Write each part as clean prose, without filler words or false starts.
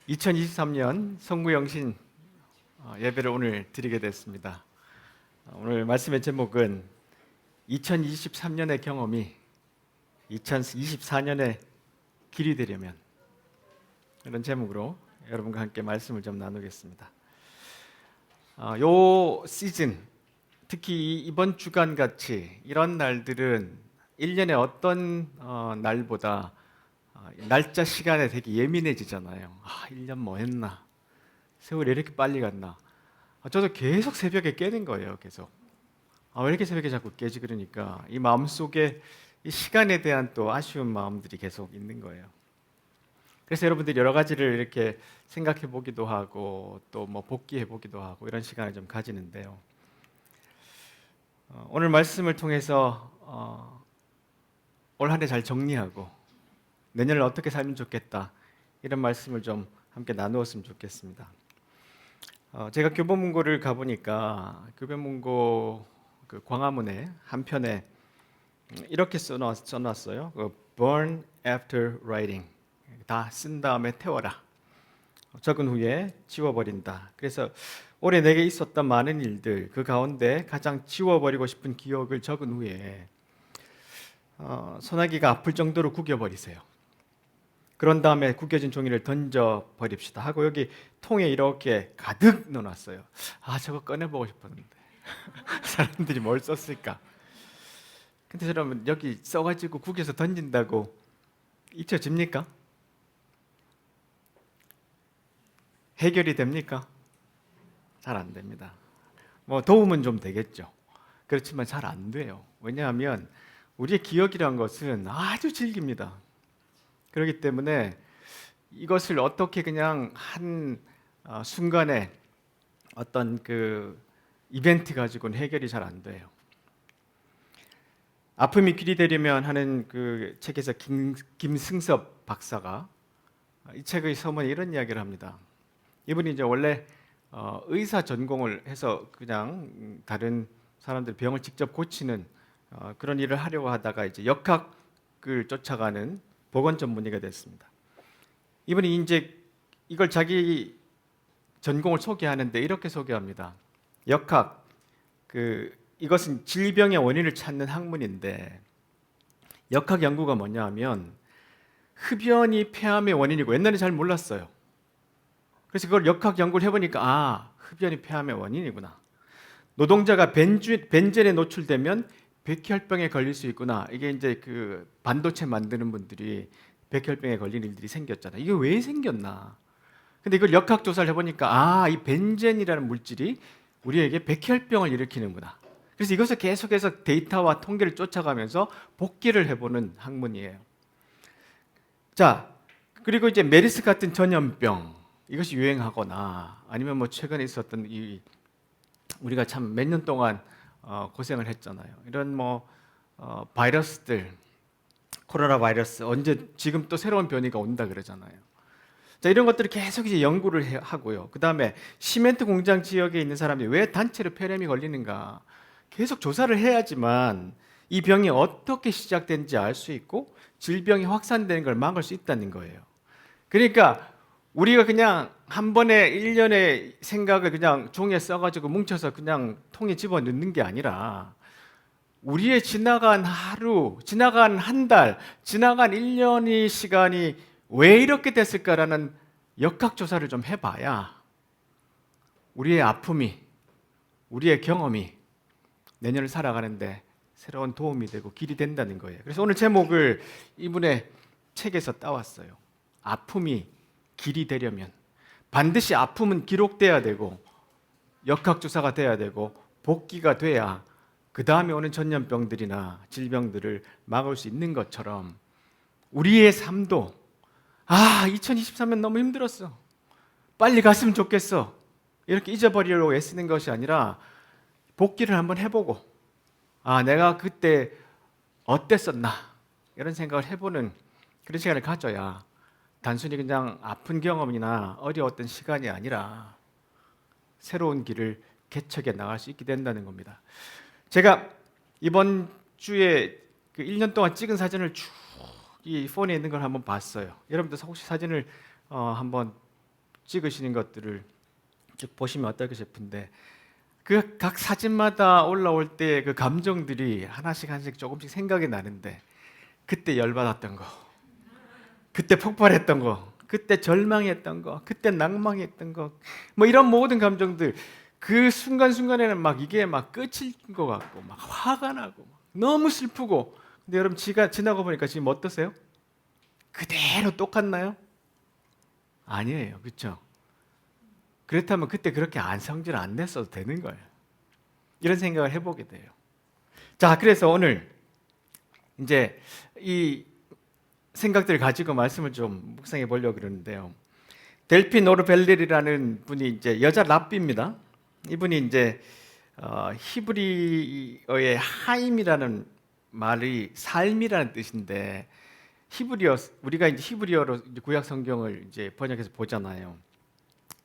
2023년 성구영신 예배를 오늘 드리게 됐습니다. 오늘 말씀의 제목은 2023년의 경험이 2024년의 길이 되려면, 이런 제목으로 여러분과 함께 말씀을 좀 나누겠습니다. 요 시즌, 특히 이번 주간 같이 이런 날들은 1년의 어떤 날보다 날짜 시간에 되게 예민해지잖아요. 1년 뭐 했나? 세월이 이렇게 빨리 갔나? 저도 계속 새벽에 깨는 거예요. 계속. 왜 이렇게 새벽에 자꾸 깨지? 그러니까 이 마음속에 이 시간에 대한 또 아쉬운 마음들이 계속 있는 거예요. 그래서 여러분들이 여러 가지를 이렇게 생각해 보기도 하고 또 뭐 복기해 보기도 하고 이런 시간을 좀 가지는데요. 오늘 말씀을 통해서 올 한 해 잘 정리하고 내년을 어떻게 살면 좋겠다, 이런 말씀을 좀 함께 나누었으면 좋겠습니다. 제가 교보문고를 가보니까 교보문고 그 광화문에 한편에 이렇게 써놨어요. Burn after writing. 다 쓴 다음에 태워라. 적은 후에 지워버린다. 그래서 올해 내게 있었던 많은 일들, 그 가운데 가장 지워버리고 싶은 기억을 적은 후에 소나기가 아플 정도로 구겨버리세요. 그런 다음에 구겨진 종이를 던져 버립시다 하고 여기 통에 이렇게 가득 넣어놨어요. 저거 꺼내보고 싶었는데 사람들이 뭘 썼을까? 근데 여러분, 여기 써가지고 구겨서 던진다고 잊혀집니까? 해결이 됩니까? 잘 안 됩니다. 뭐 도움은 좀 되겠죠. 그렇지만 잘 안 돼요. 왜냐하면 우리의 기억이란 것은 아주 질깁니다. 그렇기 때문에 이것을 어떻게 그냥 한 순간에 어떤 그 이벤트 가지고는 해결이 잘 안 돼요. 아픔이 길이 되려면 하는 그 책에서 김승섭 박사가 이 책의 서문에 이런 이야기를 합니다. 이분이 이제 원래 의사 전공을 해서 그냥 다른 사람들 병을 직접 고치는 그런 일을 하려고 하다가 이제 역학을 쫓아가는 보건 전문의가 됐습니다. 이분이 이제 이걸 자기 전공을 소개하는데 이렇게 소개합니다. 역학, 이것은 질병의 원인을 찾는 학문인데, 역학 연구가 뭐냐 하면 흡연이 폐암의 원인이고, 옛날에 잘 몰랐어요. 그래서 그걸 역학 연구를 해보니까 흡연이 폐암의 원인이구나. 노동자가 벤젠에 노출되면 백혈병에 걸릴 수 있구나. 이게 이제 그 반도체 만드는 분들이 백혈병에 걸리는 일들이 생겼잖아요. 이게 왜 생겼나? 근데 이걸 역학 조사를 해보니까 이 벤젠이라는 물질이 우리에게 백혈병을 일으키는구나. 그래서 이것을 계속해서 데이터와 통계를 쫓아가면서 복기를 해보는 학문이에요. 자, 그리고 이제 메르스 같은 전염병, 이것이 유행하거나 아니면 뭐 최근에 있었던 우리가 참 몇 년 동안 고생을 했잖아요. 이런 바이러스들, 코로나 바이러스, 언제 지금 또 새로운 변이가 온다 그러잖아요. 자, 이런 것들을 계속 이제 연구를 하고요. 그 다음에 시멘트 공장 지역에 있는 사람이 왜 단체로 폐렴이 걸리는가 계속 조사를 해야지만 이 병이 어떻게 시작된지 알 수 있고 질병이 확산되는 걸 막을 수 있다는 거예요. 그러니까 우리가 그냥 한 번에 1년의 생각을 그냥 종이에 써가지고 뭉쳐서 그냥 통에 집어넣는 게 아니라 우리의 지나간 하루, 지나간 한 달, 지나간 1년의 시간이 왜 이렇게 됐을까라는 역학조사를 좀 해봐야 우리의 아픔이, 우리의 경험이 내년을 살아가는데 새로운 도움이 되고 길이 된다는 거예요. 그래서 오늘 제목을 이분의 책에서 따왔어요. 아픔이 길이 되려면 반드시 아픔은 기록돼야 되고 역학조사가 돼야 되고 복기가 돼야 그 다음에 오는 전염병들이나 질병들을 막을 수 있는 것처럼 우리의 삶도 2023년 너무 힘들었어, 빨리 갔으면 좋겠어, 이렇게 잊어버리려고 애쓰는 것이 아니라 복기를 한번 해보고 내가 그때 어땠었나 이런 생각을 해보는 그런 시간을 가져야 단순히 그냥 아픈 경험이나 어려웠던 시간이 아니라 새로운 길을 개척해 나갈 수 있게 된다는 겁니다. 제가 이번 주에 그 1년 동안 찍은 사진을 쭉 이 폰에 있는 걸 한번 봤어요. 여러분들 혹시 사진을 한번 찍으시는 것들을 쭉 보시면 어떨까 싶은데 그 각 사진마다 올라올 때 그 감정들이 하나씩 조금씩 생각이 나는데 그때 열받았던 거, 그때 폭발했던 거, 그때 절망했던 거, 그때 낭망했던 거, 뭐 이런 모든 감정들 그 순간순간에는 막 이게 막 끝일 것 같고 막 화가 나고 너무 슬프고. 근데 여러분 지나고 보니까 지금 어떠세요? 그대로 똑같나요? 아니에요. 그렇죠? 그렇다면 그때 그렇게 성질 안 냈어도 되는 거예요. 이런 생각을 해보게 돼요. 자, 그래서 오늘 이제 이 생각들을 가지고 말씀을 좀 묵상해 보려고 그러는데요. 델피 노르벨렐이라는 분이 이제 여자 랍비입니다. 이분이 이제 히브리어의 하임이라는 말이 삶이라는 뜻인데 우리가 이제 히브리어로 구약 성경을 이제 번역해서 보잖아요.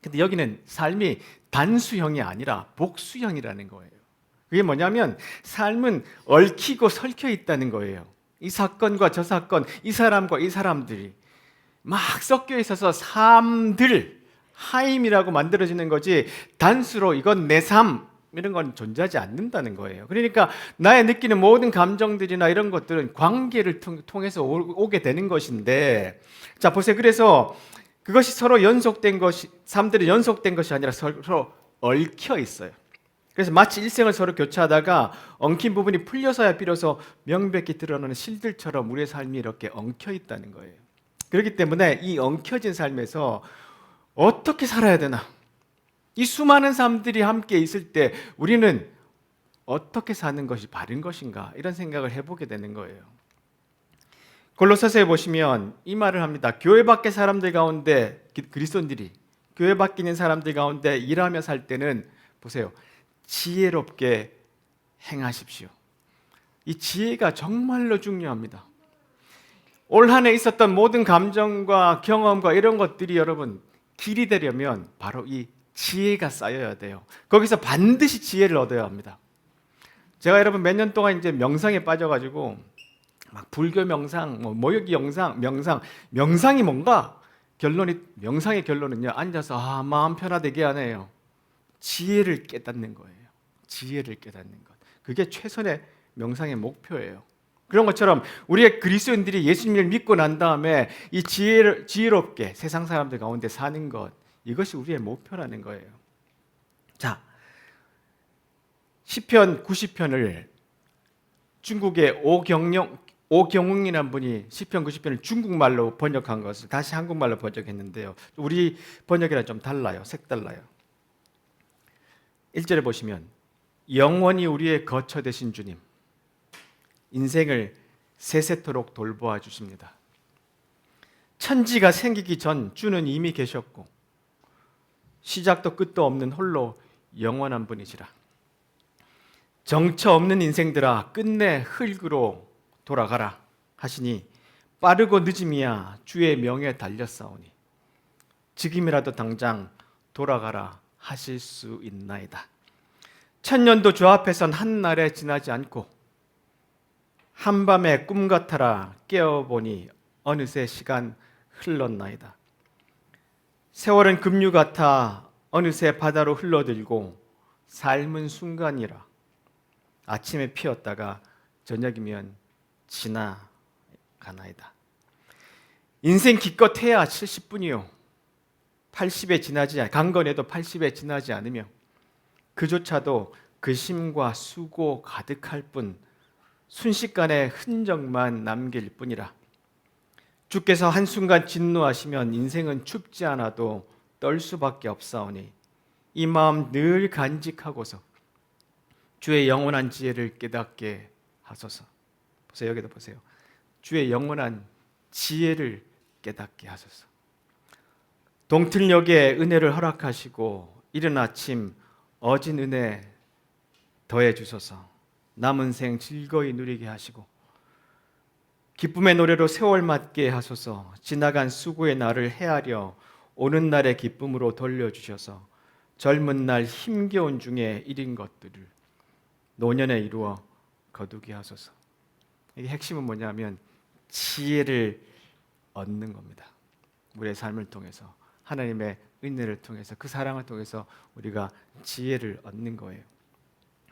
근데 여기는 삶이 단수형이 아니라 복수형이라는 거예요. 그게 뭐냐면 삶은 얽히고 설켜 있다는 거예요. 이 사건과 저 사건, 이 사람과 이 사람들이 막 섞여 있어서 삶들, 하임이라고 만들어지는 거지 단수로 이건 내 삶, 이런 건 존재하지 않는다는 거예요. 그러니까 나의 느끼는 모든 감정들이나 이런 것들은 관계를 통해서 오게 되는 것인데, 자 보세요. 그래서 그것이 서로 연속된 것이, 삶들이 연속된 것이 아니라 서로 얽혀 있어요. 그래서 마치 일생을 서로 교차하다가 엉킨 부분이 풀려서야 비로소 명백히 드러나는 실들처럼 우리의 삶이 이렇게 엉켜 있다는 거예요. 그렇기 때문에 이 엉켜진 삶에서 어떻게 살아야 되나? 이 수많은 사람들이 함께 있을 때 우리는 어떻게 사는 것이 바른 것인가? 이런 생각을 해보게 되는 거예요. 골로새서에 보시면 이 말을 합니다. 교회 밖의 사람들 가운데, 그리스도인들이 교회 밖에 있는 사람들 가운데 일하며 살 때는 보세요. 지혜롭게 행하십시오. 이 지혜가 정말로 중요합니다. 올 한 해 있었던 모든 감정과 경험과 이런 것들이 여러분 길이 되려면 바로 이 지혜가 쌓여야 돼요. 거기서 반드시 지혜를 얻어야 합니다. 제가 여러분 몇 년 동안 이제 명상에 빠져가지고 막 불교 명상, 모욕이 명상이 뭔가 명상의 결론은요, 앉아서 마음 편하되게 하네요. 지혜를 깨닫는 거예요. 지혜를 깨닫는 것. 그게 최선의 명상의 목표예요. 그런 것처럼 우리의 그리스도인들이 예수님을 믿고 난 다음에 이 지혜롭게 세상 사람들 가운데 사는 것, 이것이 우리의 목표라는 거예요. 자, 시편 90편을 중국의 오경웅이라는 분이 시편 90편을 중국말로 번역한 것을 다시 한국말로 번역했는데요. 우리 번역이랑 좀 달라요. 색달라요. 1절에 보시면 영원히 우리의 거처 되신 주님, 인생을 세세토록 돌보아 주십니다. 천지가 생기기 전 주는 이미 계셨고 시작도 끝도 없는 홀로 영원한 분이시라. 정처 없는 인생들아 끝내 흙으로 돌아가라 하시니 빠르고 늦음이야 주의 명에 달렸사오니 지금이라도 당장 돌아가라 하실 수 있나이다. 천년도 주 앞에선 한날에 지나지 않고 한밤에 꿈 같아라 깨어보니 어느새 시간 흘렀나이다. 세월은 급류 같아 어느새 바다로 흘러들고 삶은 순간이라 아침에 피었다가 저녁이면 지나가나이다. 인생 기껏해야 70분이요 80에 지나지 강건해도 80에 지나지 않으며 그조차도 근심과 수고 가득할 뿐 순식간에 흔적만 남길 뿐이라. 주께서 한순간 진노하시면 인생은 춥지 않아도 떨 수밖에 없사오니 이 마음 늘 간직하고서 주의 영원한 지혜를 깨닫게 하소서. 보세요. 여기도 보세요. 주의 영원한 지혜를 깨닫게 하소서. 동틀녘에 은혜를 허락하시고 이른 아침 어진 은혜 더해 주소서. 남은 생 즐거이 누리게 하시고 기쁨의 노래로 세월 맞게 하소서. 지나간 수고의 날을 헤아려 오는 날의 기쁨으로 돌려주셔서 젊은 날 힘겨운 중에 이른 것들을 노년에 이루어 거두게 하소서. 이게 핵심은 뭐냐면 지혜를 얻는 겁니다. 우리의 삶을 통해서 하나님의 은혜를 통해서 그 사랑을 통해서 우리가 지혜를 얻는 거예요.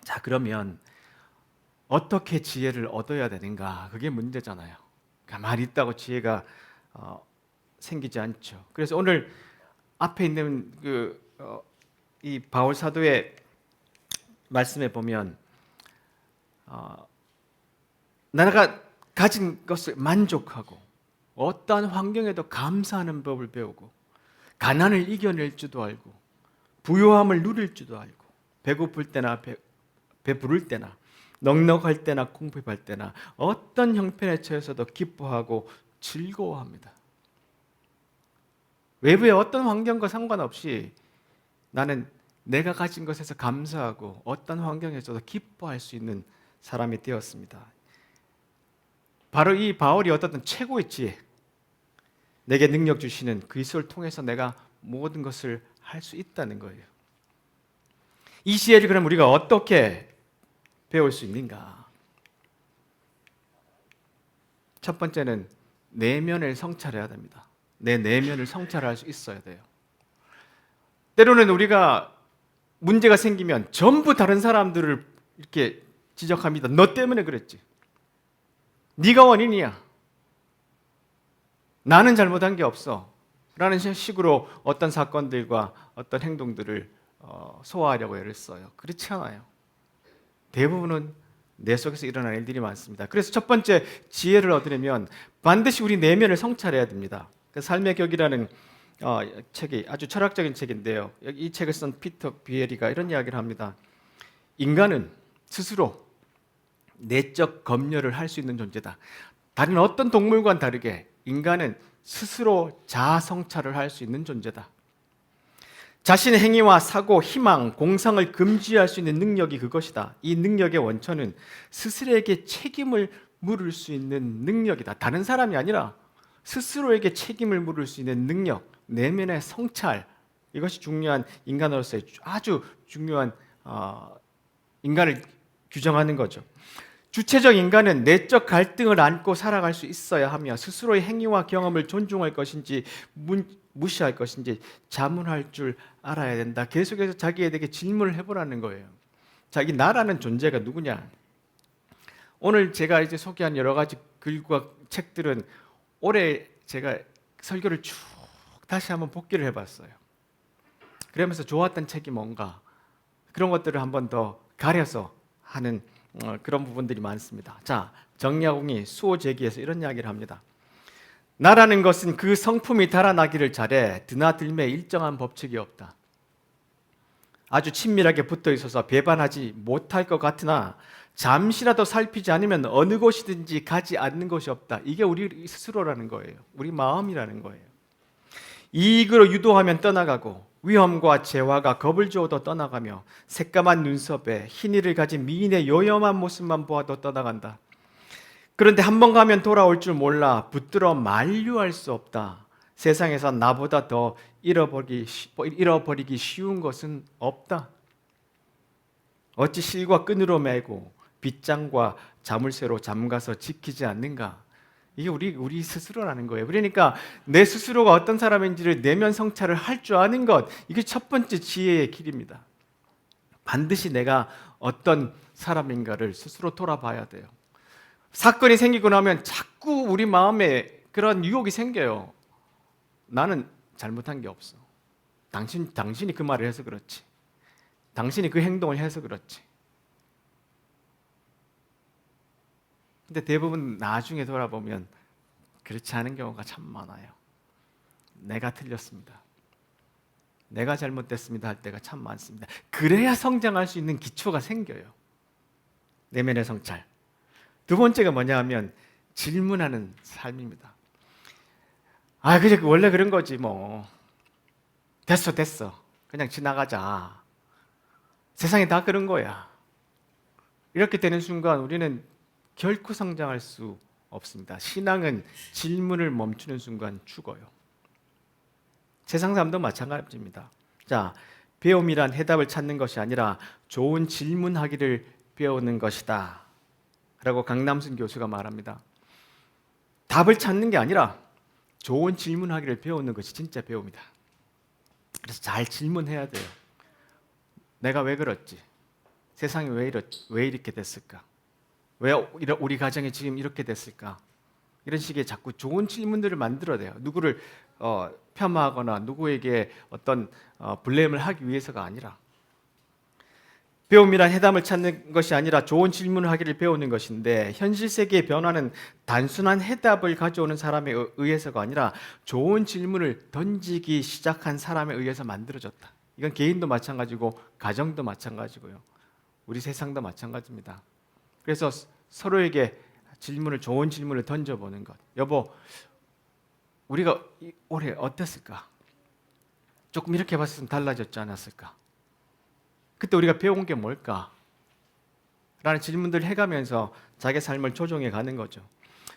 자, 그러면 어떻게 지혜를 얻어야 되는가? 그게 문제잖아요. 가만히 있다고 지혜가 생기지 않죠. 그래서 오늘 앞에 있는 이 바울 사도의 말씀에 보면 나라가 가진 것을 만족하고 어떠한 환경에도 감사하는 법을 배우고 가난을 이겨낼 줄도 알고 부요함을 누릴 줄도 알고 배고플 때나 배부를 때나 넉넉할 때나 궁핍할 때나 어떤 형편에 처해서도 기뻐하고 즐거워합니다. 외부의 어떤 환경과 상관없이 나는 내가 가진 것에서 감사하고 어떤 환경에서도 기뻐할 수 있는 사람이 되었습니다. 바로 이 바울이 얻었던 최고의 지혜, 내게 능력 주시는 그리스도를 통해서 내가 모든 것을 할 수 있다는 거예요. 이 지혜를 그럼 우리가 어떻게 배울 수 있는가? 첫 번째는 내면을 성찰해야 됩니다. 내 내면을 성찰할 수 있어야 돼요. 때로는 우리가 문제가 생기면 전부 다른 사람들을 이렇게 지적합니다. 너 때문에 그랬지. 네가 원인이야. 나는 잘못한 게 없어. 라는 식으로 어떤 사건들과 어떤 행동들을 소화하려고 애를 써요. 그렇지 않아요. 대부분은 내 속에서 일어나는 일들이 많습니다. 그래서 첫 번째 지혜를 얻으려면 반드시 우리 내면을 성찰해야 됩니다. 그 삶의 격이라는 책이 아주 철학적인 책인데요. 이 책을 쓴 피터 비에리가 이런 이야기를 합니다. 인간은 스스로 내적 검열을 할 수 있는 존재다. 다른 어떤 동물과는 다르게 인간은 스스로 자아 성찰을 할 수 있는 존재다. 자신의 행위와 사고, 희망, 공상을 금지할 수 있는 능력이 그것이다. 이 능력의 원천은 스스로에게 책임을 물을 수 있는 능력이다. 다른 사람이 아니라 스스로에게 책임을 물을 수 있는 능력, 내면의 성찰, 이것이 중요한 인간으로서의 아주 중요한 인간을 규정하는 거죠. 주체적 인간은 내적 갈등을 안고 살아갈 수 있어야 하며 스스로의 행위와 경험을 존중할 것인지 무시할 것인지 자문할 줄 알아야 된다. 계속해서 자기에게 질문을 해보라는 거예요. 자기 나라는 존재가 누구냐? 오늘 제가 이제 소개한 여러 가지 글과 책들은 올해 제가 설교를 쭉 다시 한번 복기를 해봤어요. 그러면서 좋았던 책이 뭔가 그런 것들을 한번 더 가려서 하는 그런 부분들이 많습니다. 자, 정약용이 수호제기에서 이런 이야기를 합니다. 나라는 것은 그 성품이 달아나기를 잘해 드나들매 일정한 법칙이 없다. 아주 친밀하게 붙어 있어서 배반하지 못할 것 같으나 잠시라도 살피지 않으면 어느 곳이든지 가지 않는 것이 없다. 이게 우리 스스로라는 거예요. 우리 마음이라는 거예요. 이익으로 유도하면 떠나가고 위험과 재화가 겁을 주어도 떠나가며 새까만 눈썹에 흰이를 가진 미인의 요염한 모습만 보아도 떠나간다. 그런데 한 번 가면 돌아올 줄 몰라 붙들어 만류할 수 없다. 세상에서 나보다 더 잃어버리기 쉬운 것은 없다. 어찌 실과 끈으로 매고 빗장과 자물쇠로 잠가서 지키지 않는가? 이게 우리 스스로라는 거예요. 그러니까 내 스스로가 어떤 사람인지를 내면 성찰을 할 줄 아는 것, 이게 첫 번째 지혜의 길입니다. 반드시 내가 어떤 사람인가를 스스로 돌아봐야 돼요. 사건이 생기고 나면 자꾸 우리 마음에 그런 유혹이 생겨요. 나는 잘못한 게 없어. 당신이 그 말을 해서 그렇지. 당신이 그 행동을 해서 그렇지. 근데 대부분 나중에 돌아보면 그렇지 않은 경우가 참 많아요. 내가 틀렸습니다. 내가 잘못됐습니다 할 때가 참 많습니다. 그래야 성장할 수 있는 기초가 생겨요. 내면의 성찰. 두 번째가 뭐냐 하면 질문하는 삶입니다. 그래 원래 그런 거지 뭐. 됐어. 그냥 지나가자. 세상에 다 그런 거야. 이렇게 되는 순간 우리는 결코 성장할 수 없습니다. 신앙은 질문을 멈추는 순간 죽어요. 세상 사람도 마찬가지입니다. 자, 배움이란 해답을 찾는 것이 아니라 좋은 질문하기를 배우는 것이다. 라고 강남순 교수가 말합니다. 답을 찾는 게 아니라 좋은 질문하기를 배우는 것이 진짜 배움이다. 그래서 잘 질문해야 돼요. 내가 왜 그렇지? 세상이 왜 이렇게 됐을까? 왜 우리 가정이 지금 이렇게 됐을까? 이런 식의 자꾸 좋은 질문들을 만들어내요. 누구를 폄하하거나 누구에게 어떤 블레임을 하기 위해서가 아니라, 배움이란 해답을 찾는 것이 아니라 좋은 질문을 하기를 배우는 것인데, 현실 세계의 변화는 단순한 해답을 가져오는 사람에 의해서가 아니라 좋은 질문을 던지기 시작한 사람에 의해서 만들어졌다. 이건 개인도 마찬가지고 가정도 마찬가지고요. 우리 세상도 마찬가지입니다. 그래서 서로에게 좋은 질문을 던져보는 것. 여보, 우리가 올해 어땠을까? 조금 이렇게 봤으면 달라졌지 않았을까? 그때 우리가 배운 게 뭘까? 라는 질문들을 해가면서 자기 삶을 조정해 가는 거죠.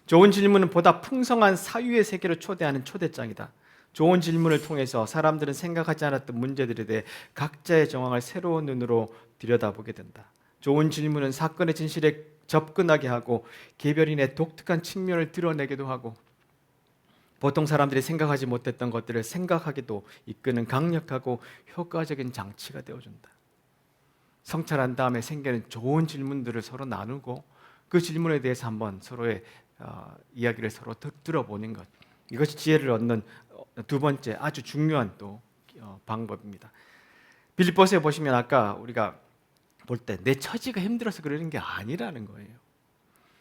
좋은 질문은 보다 풍성한 사유의 세계로 초대하는 초대장이다. 좋은 질문을 통해서 사람들은 생각하지 않았던 문제들에 대해 각자의 정황을 새로운 눈으로 들여다보게 된다. 좋은 질문은 사건의 진실에 접근하게 하고 개별인의 독특한 측면을 드러내기도 하고 보통 사람들이 생각하지 못했던 것들을 생각하기도 이끄는 강력하고 효과적인 장치가 되어준다. 성찰한 다음에 생기는 좋은 질문들을 서로 나누고 그 질문에 대해서 한번 서로의 이야기를 서로 들어보는 것. 이것이 지혜를 얻는 두 번째 아주 중요한 또 방법입니다. 빌립보서에 보시면 아까 우리가 볼 때 내 처지가 힘들어서 그러는 게 아니라는 거예요.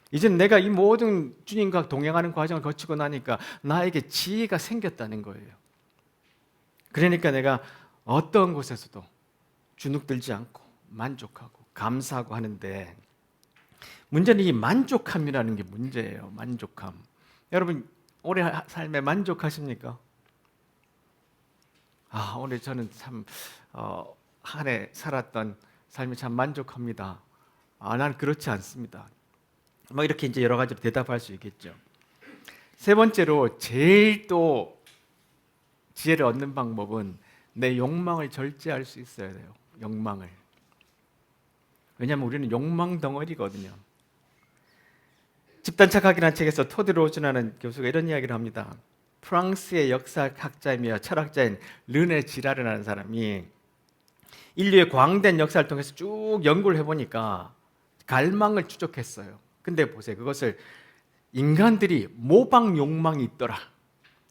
이젠 내가 이 모든 주님과 동행하는 과정을 거치고 나니까 나에게 지혜가 생겼다는 거예요. 그러니까 내가 어떤 곳에서도 주눅들지 않고 만족하고 감사하고 하는데, 문제는 이 만족함이라는 게 문제예요. 만족함. 여러분 올해 삶에 만족하십니까? 오늘 저는 참 한 해 살았던 삶이 참 만족합니다. 난 그렇지 않습니다. 뭐 이렇게 이제 여러 가지로 대답할 수 있겠죠. 세 번째로 제일 또 지혜를 얻는 방법은 내 욕망을 절제할 수 있어야 돼요. 욕망을. 왜냐하면 우리는 욕망 덩어리거든요. 집단 착학이라는 책에서 토드 로즈라는 교수가 이런 이야기를 합니다. 프랑스의 역사학자이며 철학자인 르네 지라르라는 사람이 인류의 광대한 역사를 통해서 쭉 연구를 해보니까 갈망을 추적했어요. 근데 보세요. 그것을 인간들이 모방 욕망이 있더라.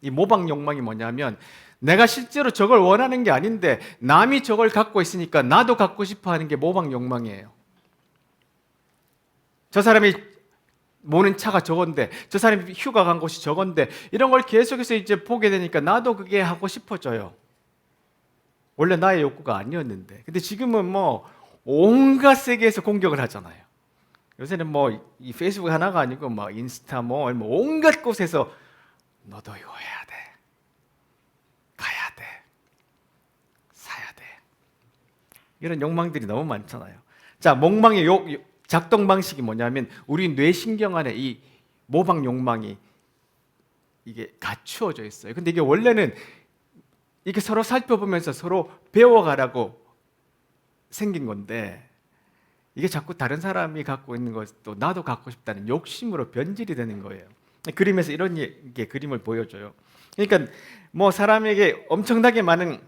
이 모방 욕망이 뭐냐면 내가 실제로 저걸 원하는 게 아닌데 남이 저걸 갖고 있으니까 나도 갖고 싶어 하는 게 모방 욕망이에요. 저 사람이 모는 차가 저건데, 저 사람이 휴가 간 곳이 저건데, 이런 걸 계속해서 이제 보게 되니까 나도 그게 하고 싶어져요. 원래 나의 욕구가 아니었는데. 근데 지금은 뭐 온갖 세계에서 공격을 하잖아요. 요새는 뭐 이 페이스북 하나가 아니고 뭐 인스타 뭐 온갖 곳에서 너도 이거 해야 돼, 가야 돼, 사야 돼. 이런 욕망들이 너무 많잖아요. 자, 욕망의 작동 방식이 뭐냐면 우리 뇌신경 안에 이 모방 욕망이 이게 갖추어져 있어요. 근데 이게 원래는 이렇게 서로 살펴보면서 서로 배워가라고 생긴 건데, 이게 자꾸 다른 사람이 갖고 있는 것도 나도 갖고 싶다는 욕심으로 변질이 되는 거예요. 그림에서 이런 그림을 보여줘요. 그러니까 뭐 사람에게 엄청나게 많은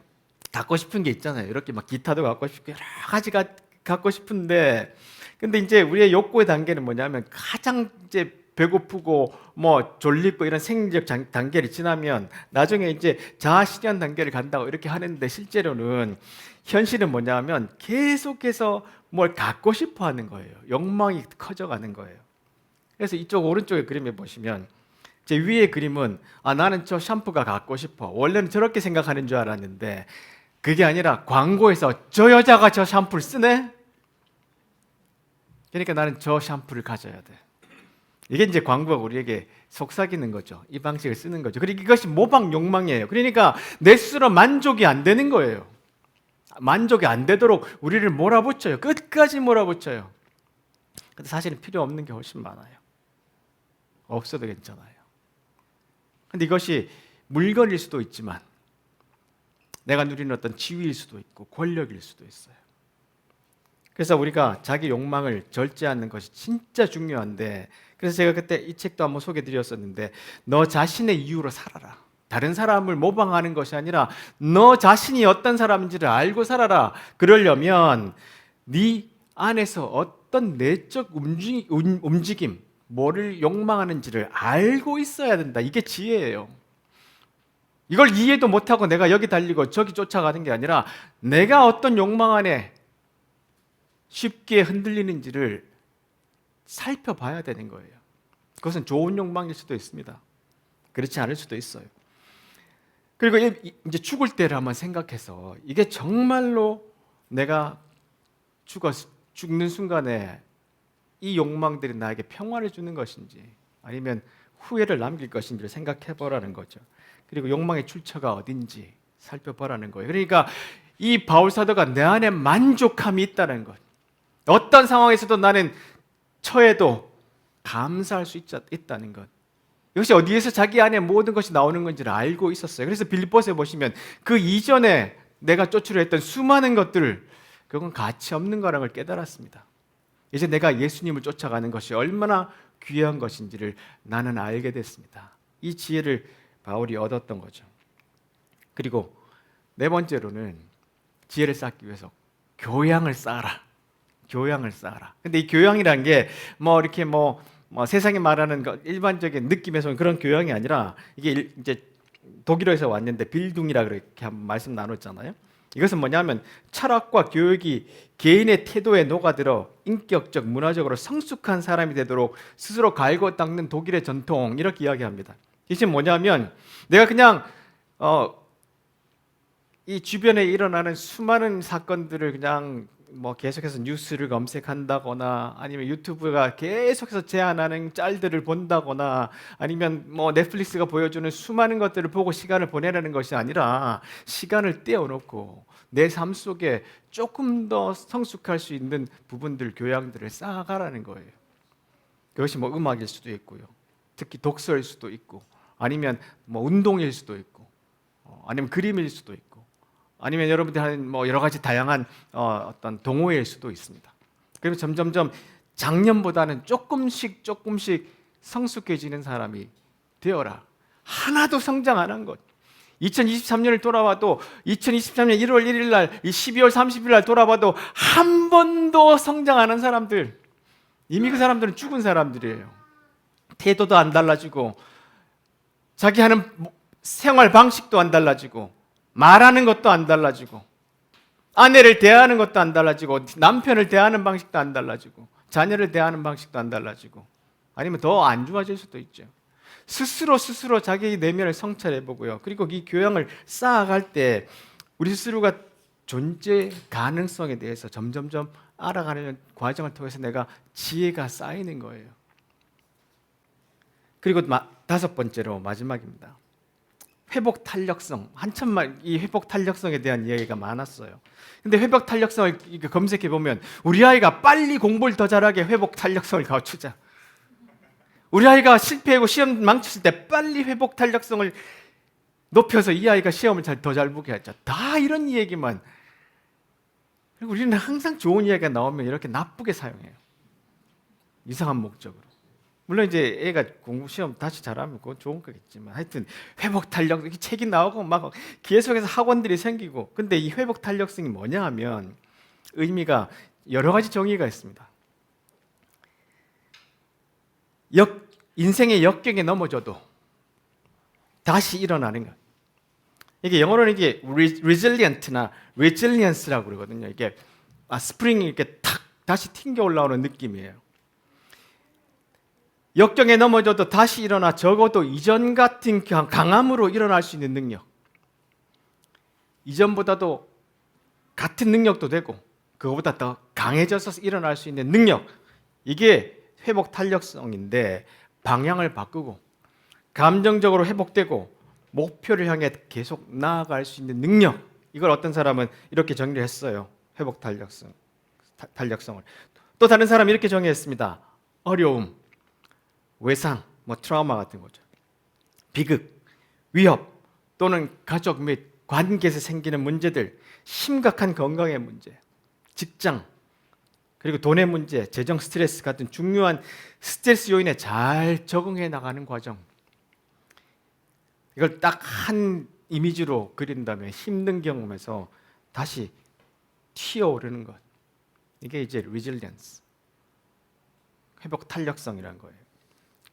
갖고 싶은 게 있잖아요. 이렇게 막 기타도 갖고 싶고 여러 가지가 갖고 싶은데, 근데 이제 우리의 욕구의 단계는 뭐냐면 가장 이제 배고프고 뭐 졸리고 이런 생리적 단계를 지나면 나중에 이제 자아 실현 단계를 간다고 이렇게 하는데, 실제로는 현실은 뭐냐면 계속해서 뭘 갖고 싶어 하는 거예요. 욕망이 커져가는 거예요. 그래서 이쪽 오른쪽의 그림에 보시면 제 위의 그림은 나는 저 샴푸가 갖고 싶어. 원래는 저렇게 생각하는 줄 알았는데 그게 아니라 광고에서 저 여자가 저 샴푸를 쓰네? 그러니까 나는 저 샴푸를 가져야 돼. 이게 이제 광고가 우리에게 속삭이는 거죠. 이 방식을 쓰는 거죠. 그러니까 이것이 모방 욕망이에요. 그러니까 내 스스로 만족이 안 되는 거예요. 만족이 안 되도록 우리를 몰아붙여요. 끝까지 몰아붙여요. 근데 사실은 필요 없는 게 훨씬 많아요. 없어도 괜찮아요. 근데 이것이 물건일 수도 있지만 내가 누리는 어떤 지위일 수도 있고 권력일 수도 있어요. 그래서 우리가 자기 욕망을 절제하는 것이 진짜 중요한데, 그래서 제가 그때 이 책도 한번 소개드렸었는데 너 자신의 이유로 살아라. 다른 사람을 모방하는 것이 아니라 너 자신이 어떤 사람인지를 알고 살아라. 그러려면 네 안에서 어떤 내적 움직임, 뭐를 욕망하는지를 알고 있어야 된다. 이게 지혜예요. 이걸 이해도 못하고 내가 여기 달리고 저기 쫓아가는 게 아니라 내가 어떤 욕망 안에 쉽게 흔들리는지를 살펴봐야 되는 거예요. 그것은 좋은 욕망일 수도 있습니다. 그렇지 않을 수도 있어요. 그리고 이제 죽을 때를 한번 생각해서 이게 정말로 내가 죽는 순간에 이 욕망들이 나에게 평화를 주는 것인지 아니면 후회를 남길 것인지를 생각해 보라는 거죠. 그리고 욕망의 출처가 어딘지 살펴보라는 거예요. 그러니까 이 바울 사도가 내 안에 만족함이 있다는 것. 어떤 상황에서도 나는 처해도 감사할 수 있다는 것. 이것이 어디에서 자기 안에 모든 것이 나오는 건지를 알고 있었어요. 그래서 빌립보서에 보시면 그 이전에 내가 쫓으려 했던 수많은 것들, 그건 가치 없는 거라는 걸 깨달았습니다. 이제 내가 예수님을 쫓아가는 것이 얼마나 귀한 것인지를 나는 알게 됐습니다. 이 지혜를 바울이 얻었던 거죠. 그리고 네 번째로는 지혜를 쌓기 위해서 교양을 쌓아라. 교양을 쌓아라. 근데 이 교양이란 게 이렇게 세상이 말하는 일반적인 느낌에서는 그런 교양이 아니라 이게 이제 독일어에서 왔는데 빌둥이라 그렇게 한번 말씀 나눴잖아요. 이것은 뭐냐면 철학과 교육이 개인의 태도에 녹아들어 인격적, 문화적으로 성숙한 사람이 되도록 스스로 갈고 닦는 독일의 전통, 이렇게 이야기합니다. 이게 뭐냐면 내가 그냥 이 주변에 일어나는 수많은 사건들을 그냥 계속해서 뉴스를 검색한다거나 아니면 유튜브가 계속해서 제안하는 짤들을 본다거나 아니면 넷플릭스가 보여주는 수많은 것들을 보고 시간을 보내라는 것이 아니라 시간을 떼어놓고 내 삶 속에 조금 더 성숙할 수 있는 부분들, 교양들을 쌓아가라는 거예요. 그것이 음악일 수도 있고요, 특히 독서일 수도 있고 아니면 운동일 수도 있고 아니면 그림일 수도 있고 아니면 여러분들이 하는 여러 가지 다양한 어떤 동호회일 수도 있습니다. 그러면 점점점 작년보다는 조금씩 성숙해지는 사람이 되어라. 하나도 성장 안 한 것. 2023년을 돌아와도 2023년 1월 1일 날, 12월 30일 날 돌아봐도 한 번도 성장 안 한 사람들, 이미 그 사람들은 죽은 사람들이에요. 태도도 안 달라지고 자기 하는 생활 방식도 안 달라지고 말하는 것도 안 달라지고 아내를 대하는 것도 안 달라지고 남편을 대하는 방식도 안 달라지고 자녀를 대하는 방식도 안 달라지고 아니면 더 안 좋아질 수도 있죠. 스스로 자기 내면을 성찰해보고요. 그리고 이 교양을 쌓아갈 때 우리 스스로가 존재 가능성에 대해서 점점점 알아가는 과정을 통해서 내가 지혜가 쌓이는 거예요. 그리고 다섯 번째로 마지막입니다. 회복 탄력성. 한참만 이 회복 탄력성에 대한 이야기가 많았어요. 근데 회복 탄력성을 검색해 보면 우리 아이가 빨리 공부를 더 잘하게 회복 탄력성을 갖추자. 우리 아이가 실패하고 시험 망쳤을 때 빨리 회복 탄력성을 높여서 이 아이가 시험을 더 잘 보게 하자. 다 이런 얘기만. 그리고 우리는 항상 좋은 이야기가 나오면 이렇게 나쁘게 사용해요. 이상한 목적으로. 물론 이제 애가 공부 시험 다시 잘하면 그건 좋은 거겠지만 하여튼 회복 탄력, 이렇게 책이 나오고 막 계속해서 학원들이 생기고. 근데 이 회복 탄력성이 뭐냐 하면 의미가 여러 가지 정의가 있습니다. 인생의 역경에 넘어져도 다시 일어나는 것. 이게 영어로는 이게 resilient나 resilience라고 그러거든요. 이게 스프링이 이렇게 탁 다시 튕겨 올라오는 느낌이에요. 역경에 넘어져도 다시 일어나 적어도 이전 같은 강함으로 일어날 수 있는 능력. 이전보다도 같은 능력도 되고 그거보다 더 강해져서 일어날 수 있는 능력. 이게 회복 탄력성인데 방향을 바꾸고 감정적으로 회복되고 목표를 향해 계속 나아갈 수 있는 능력. 이걸 어떤 사람은 이렇게 정리를 했어요. 회복 탄력성을. 또 다른 사람이 이렇게 정의했습니다. 어려움, 외상, 트라우마 같은 거죠. 비극, 위협 또는 가족 및 관계에서 생기는 문제들, 심각한 건강의 문제, 직장, 그리고 돈의 문제, 재정 스트레스 같은 중요한 스트레스 요인에 잘 적응해 나가는 과정. 이걸 딱 한 이미지로 그린다면 힘든 경험에서 다시 튀어오르는 것. 이게 이제 resilience, 회복 탄력성이라는 거예요.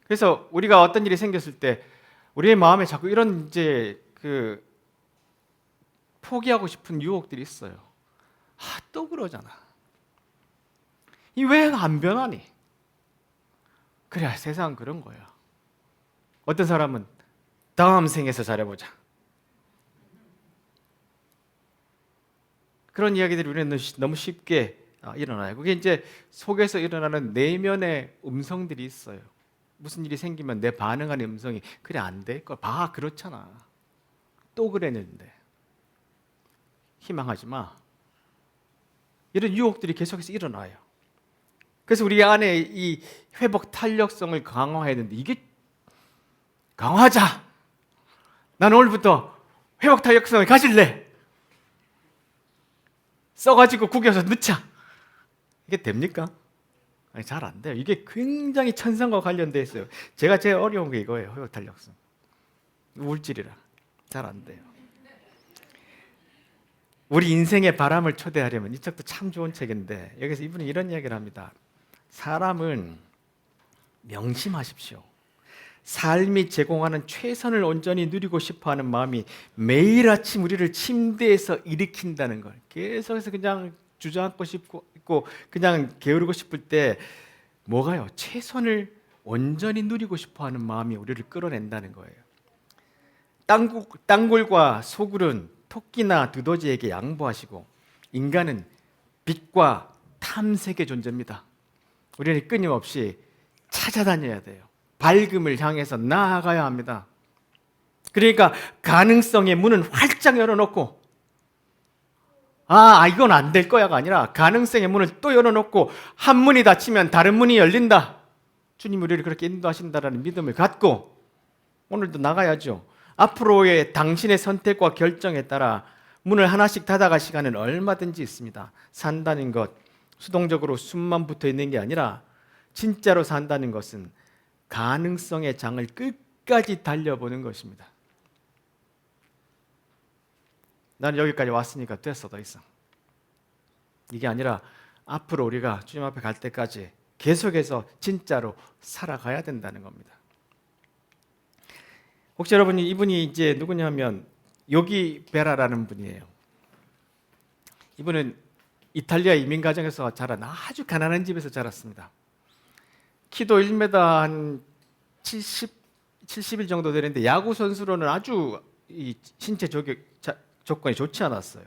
그래서 우리가 어떤 일이 생겼을 때 우리의 마음에 자꾸 이런 이제 그 포기하고 싶은 유혹들이 있어요. 또 그러잖아. 이 왜 안 변하니? 그래, 세상은 그런 거야. 어떤 사람은 다음 생에서 잘해보자. 그런 이야기들이 우리는 너무 쉽게 일어나요. 그게 이제 속에서 일어나는 내면의 음성들이 있어요. 무슨 일이 생기면 내 반응하는 음성이 그래 안 될 걸 봐, 그렇잖아. 또 그랬는데 희망하지 마. 이런 유혹들이 계속해서 일어나요. 그래서 우리 안에 이 회복 탄력성을 강화해야 되는데 이게 강화하자. 난 오늘부터 회복 탄력성을 가질래. 써가지고 구겨서 넣자. 이게 됩니까? 아니, 잘 안 돼요. 이게 굉장히 천성과 관련돼 있어요. 제가 제일 어려운 게 이거예요. 회복 탄력성. 우울질이라 잘 안 돼요. 우리 인생의 바람을 초대하려면 이 책도 참 좋은 책인데 여기서 이분이 이런 이야기를 합니다. 사람은 명심하십시오. 삶이 제공하는 최선을 온전히 누리고 싶어하는 마음이 매일 아침 우리를 침대에서 일으킨다는 걸 계속해서 그냥 주저앉고 싶고 그냥 게으르고 싶을 때 뭐가요? 최선을 온전히 누리고 싶어하는 마음이 우리를 끌어낸다는 거예요. 땅굴과 소굴은 토끼나 두더지에게 양보하시고 인간은 빛과 탐색의 존재입니다. 우리는 끊임없이 찾아다녀야 돼요. 밝음을 향해서 나아가야 합니다. 그러니까 가능성의 문은 활짝 열어놓고 이건 안 될 거야가 아니라 가능성의 문을 또 열어놓고 한 문이 닫히면 다른 문이 열린다. 주님 우리를 그렇게 인도하신다라는 믿음을 갖고 오늘도 나가야죠. 앞으로의 당신의 선택과 결정에 따라 문을 하나씩 닫아갈 시간은 얼마든지 있습니다. 산다는 것, 수동적으로 숨만 붙어 있는 게 아니라 진짜로 산다는 것은 가능성의 장을 끝까지 달려보는 것입니다. 나는 여기까지 왔으니까 됐어, 더 이상. 이게 아니라 앞으로 우리가 주님 앞에 갈 때까지 계속해서 진짜로 살아가야 된다는 겁니다. 혹시 여러분이 이분이 이제 누구냐면 요기 베라라는 분이에요. 이분은 이탈리아 이민 가정에서 자란 아주 가난한 집에서 자랐습니다. 키도 1m 한 70일 정도 되는데 야구 선수로는 아주 이 신체 조건이 좋지 않았어요.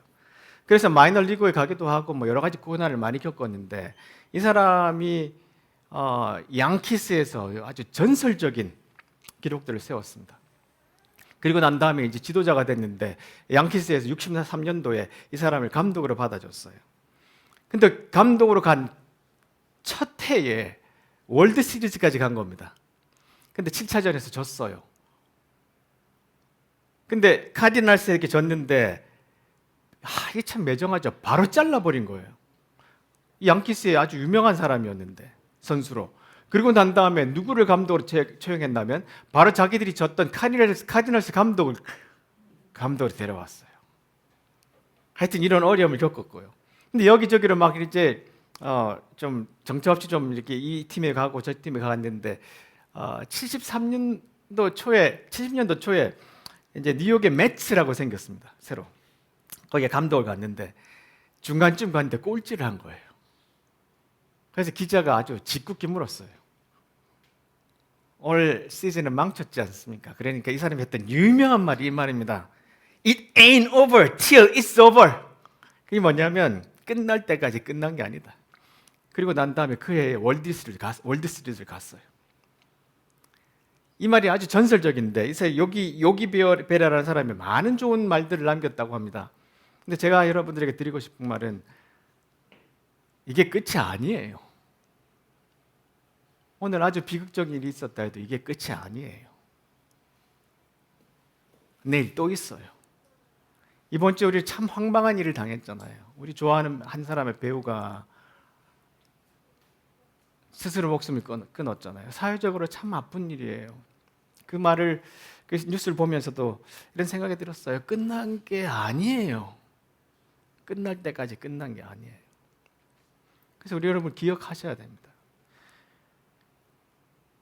그래서 마이너리그에 가기도 하고 뭐 여러 가지 고난을 많이 겪었는데 이 사람이 양키스에서 아주 전설적인 기록들을 세웠습니다. 그리고 난 다음에 이제 지도자가 됐는데 양키스에서 63년도에 이 사람을 감독으로 받아줬어요. 근데 감독으로 간 첫 해에 월드 시리즈까지 간 겁니다. 근데 7차전에서 졌어요. 근데 카디널스에게 졌는데 이게 참 매정하죠. 바로 잘라버린 거예요. 이 양키스의 아주 유명한 사람이었는데 선수로. 그리고 난 다음에 누구를 감독으로 채용했냐면 바로 자기들이 졌던 카디널스 감독으로 데려왔어요. 하여튼 이런 어려움을 겪었고요. 근데 여기저기로 막 이제 좀 정처 없이 좀 이렇게 이 팀에 가고 저 팀에 갔는데 70년도 초에 이제 뉴욕의 매츠라고 생겼습니다. 새로 거기에 감독을 갔는데 중간쯤 갔는데 꼴찌를 한 거예요. 그래서 기자가 아주 짓궂게 물었어요. 올 시즌은 망쳤지 않습니까? 그러니까 이 사람이 했던 유명한 말이 이 말입니다. It ain't over till it's over. 그게 뭐냐면 끝날 때까지 끝난 게 아니다. 그리고 난 다음에 그 해에 월드 시리즈를 갔어요. 이 말이 아주 전설적인데 이제 요기 베라라는 사람이 많은 좋은 말들을 남겼다고 합니다. 근데 제가 여러분들에게 드리고 싶은 말은 이게 끝이 아니에요. 오늘 아주 비극적인 일이 있었다 해도 이게 끝이 아니에요. 내일 또 있어요. 이번 주에 우리 참 황당한 일을 당했잖아요. 우리 좋아하는 한 사람의 배우가 스스로 목숨을 끊었잖아요. 사회적으로 참 아픈 일이에요. 그 말을 그 뉴스를 보면서도 이런 생각이 들었어요. 끝난 게 아니에요. 끝날 때까지 끝난 게 아니에요. 그래서 우리 여러분 기억하셔야 됩니다.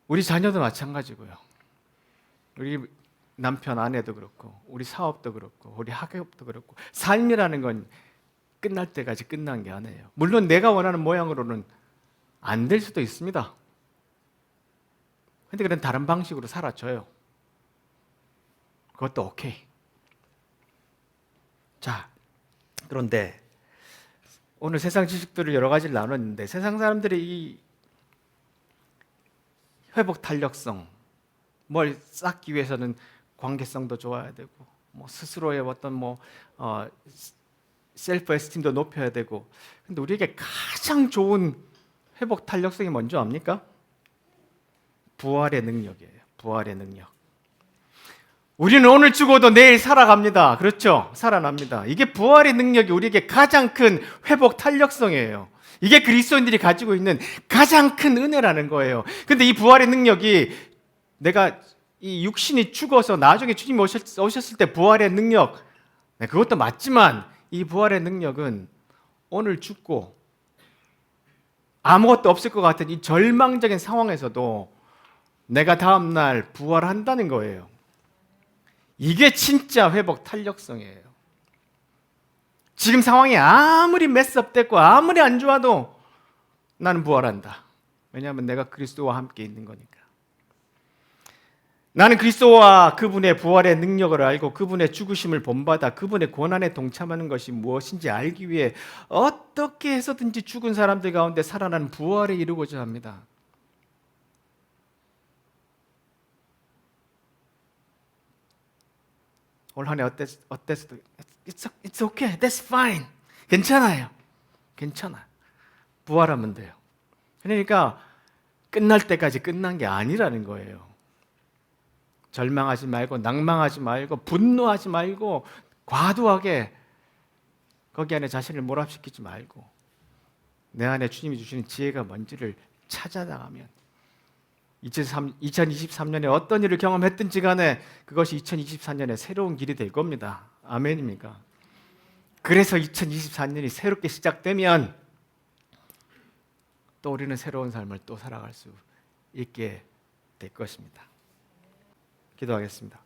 우리 자녀도 마찬가지고요. 우리 남편, 아내도 그렇고, 우리 사업도 그렇고, 우리 학업도 그렇고, 삶이라는 건 끝날 때까지 끝난 게 아니에요. 물론 내가 원하는 모양으로는 안 될 수도 있습니다. 근데 그런 다른 방식으로 살아줘요. 그것도 오케이. 자, 그런데 오늘 세상 지식들을 여러 가지를 나눴는데 세상 사람들이 이 회복 탄력성, 뭘 쌓기 위해서는 관계성도 좋아야 되고, 뭐 스스로의 어떤 셀프 에스팀도 높여야 되고. 근데 우리에게 가장 좋은 회복 탄력성이 뭔지 압니까? 부활의 능력이에요. 부활의 능력. 우리는 오늘 죽어도 내일 살아갑니다. 그렇죠? 살아납니다. 이게 부활의 능력이 우리에게 가장 큰 회복 탄력성이에요. 이게 그리스도인들이 가지고 있는 가장 큰 은혜라는 거예요. 근데 이 부활의 능력이 내가 이 육신이 죽어서 나중에 주님 오셨을 때 부활의 능력, 그것도 맞지만 이 부활의 능력은 오늘 죽고 아무것도 없을 것 같은 이 절망적인 상황에서도 내가 다음날 부활한다는 거예요. 이게 진짜 회복 탄력성이에요. 지금 상황이 아무리 메스업됐고 아무리 안 좋아도 나는 부활한다. 왜냐하면 내가 그리스도와 함께 있는 거니까. 나는 그리스도와 그분의 부활의 능력을 알고 그분의 죽으심을 본받아 그분의 고난에 동참하는 것이 무엇인지 알기 위해 어떻게 해서든지 죽은 사람들 가운데 살아나는 부활에 이루고자 합니다. 올 한 해 어땠어도 It's okay, that's fine. 괜찮아요. 괜찮아. 부활하면 돼요. 그러니까 끝날 때까지 끝난 게 아니라는 거예요. 절망하지 말고 낭망하지 말고 분노하지 말고 과도하게 거기 안에 자신을 몰합시키지 말고 내 안에 주님이 주시는 지혜가 뭔지를 찾아나가면 2023년에 어떤 일을 경험했든지 간에 그것이 2024년에 새로운 길이 될 겁니다. 아멘입니까? 그래서 2024년이 새롭게 시작되면 또 우리는 새로운 삶을 또 살아갈 수 있게 될 것입니다. 기도하겠습니다.